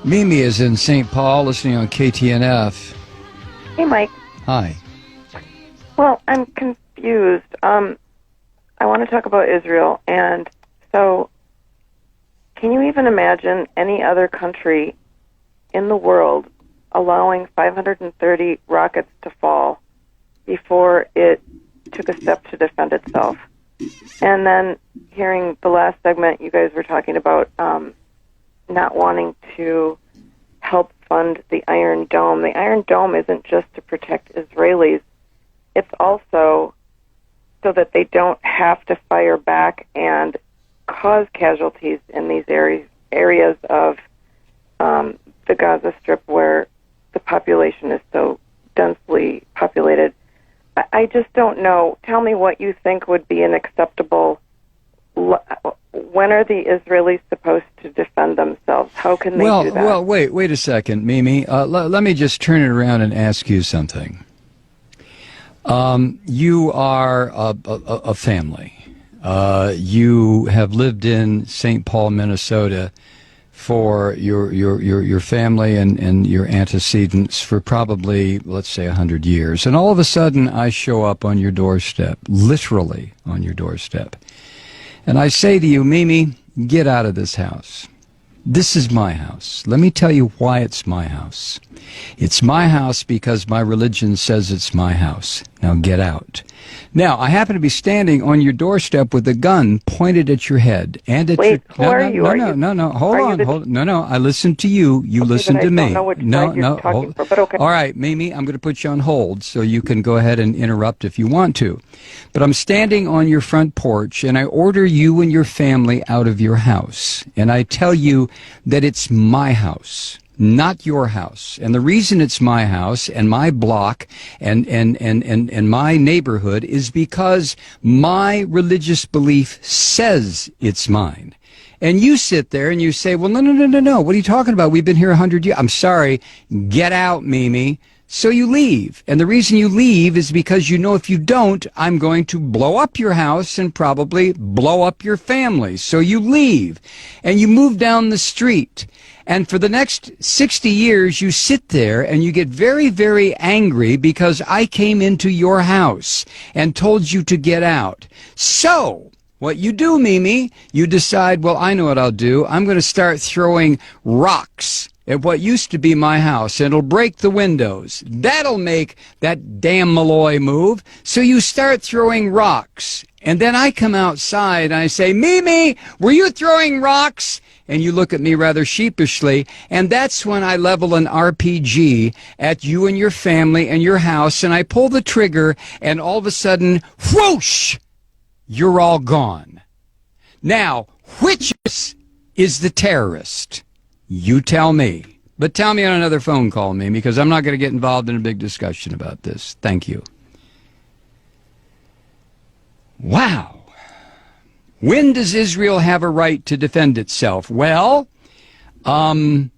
Mimi is in St. Paul listening on KTNF. Hey, Mike. Hi. Well, I'm confused. I want to talk about Israel, and so can you even imagine any other country in the world allowing 530 rockets to fall before it took a step to defend itself? And then hearing the last segment, you guys were talking about not wanting to help fund the Iron Dome. The Iron Dome isn't just to protect Israelis. It's also so that they don't have to fire back and cause casualties in these areas of the Gaza Strip where the population is so densely populated. I just don't know. Tell me what you think would be an acceptable. When are the Israelis supposed to defend themselves? How can they do that? Well, wait a second, Mimi. Let me just turn it around and ask you something. You are a family. You have lived in St. Paul, Minnesota, for your family and your antecedents for probably, let's say, 100 years. And all of a sudden, I show up on your doorstep, literally on your doorstep. And I say to you, Mimi, get out of this house. This is my house. Let me tell you why it's my house. It's my house because my religion says it's my house. Now get out. Now, I happen to be standing on your doorstep with a gun pointed at your head and at Wait, your... who are you? No. Hold on. No. I listened to you. You listened to me. Hold. But okay. All right, Mimi, I'm going to put you on hold so you can go ahead and interrupt if you want to. But I'm standing on your front porch and I order you and your family out of your house. And I tell you that it's my house, not your house. And the reason it's my house and my block and my neighborhood is because my religious belief says it's mine. And you sit there and you say, well, no. What are you talking about? We've been here 100 years. I'm sorry. Get out, Mimi. So you leave. And the reason you leave is because you know if you don't, I'm going to blow up your house and probably blow up your family. So you leave and you move down the street. And for the next 60 years, you sit there and you get very, very angry because I came into your house and told you to get out. So what you do, Mimi, you decide, well, I know what I'll do. I'm going to start throwing rocks at what used to be my house, and it'll break the windows. That'll make that damn Malloy move. So you start throwing rocks. And then I come outside and I say, Mimi, were you throwing rocks? And you look at me rather sheepishly, and that's when I level an RPG at you and your family and your house, and I pull the trigger, and all of a sudden, whoosh, you're all gone. Now, which is the terrorist? You tell me. But tell me on another phone call, Mimi, because I'm not going to get involved in a big discussion about this. Thank you. Wow. When does Israel have a right to defend itself? Well, when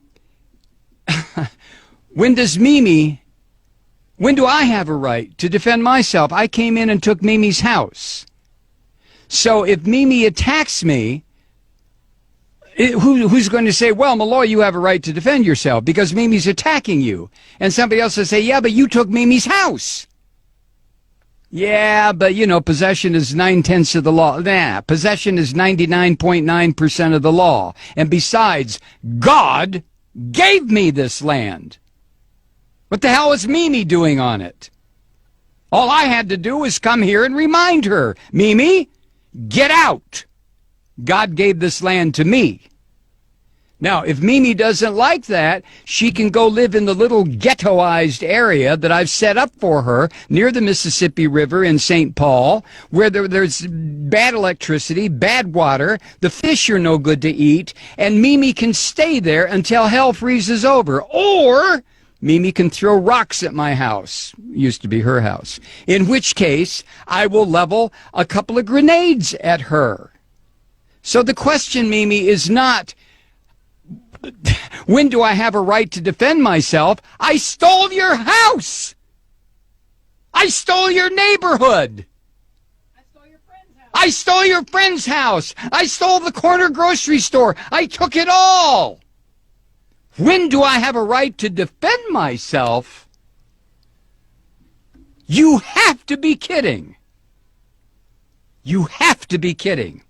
do I have a right to defend myself? I came in and took Mimi's house. So if Mimi attacks me, who's going to say, well, Malloy, you have a right to defend yourself because Mimi's attacking you? And somebody else will say, yeah, but you took Mimi's house. Yeah, but, you know, possession is 9/10 of the law. Nah, possession is 99.9% of the law. And besides, God gave me this land. What the hell is Mimi doing on it? All I had to do was come here and remind her, Mimi, get out. God gave this land to me. Now, if Mimi doesn't like that, she can go live in the little ghettoized area that I've set up for her near the Mississippi River in St. Paul, where there's bad electricity, bad water, the fish are no good to eat, and Mimi can stay there until hell freezes over. Or Mimi can throw rocks at my house. Used to be her house. In which case, I will level a couple of grenades at her. So the question, Mimi, is not, when do I have a right to defend myself? I stole your house. I stole your neighborhood. I stole your friend's house. I stole your friend's house. I stole the corner grocery store. I took it all. When do I have a right to defend myself? You have to be kidding. You have to be kidding.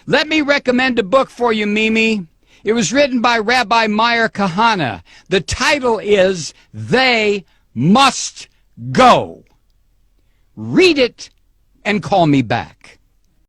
Let me recommend a book for you, Mimi. It was written by Rabbi Meir Kahana. The title is They Must Go. Read it and call me back.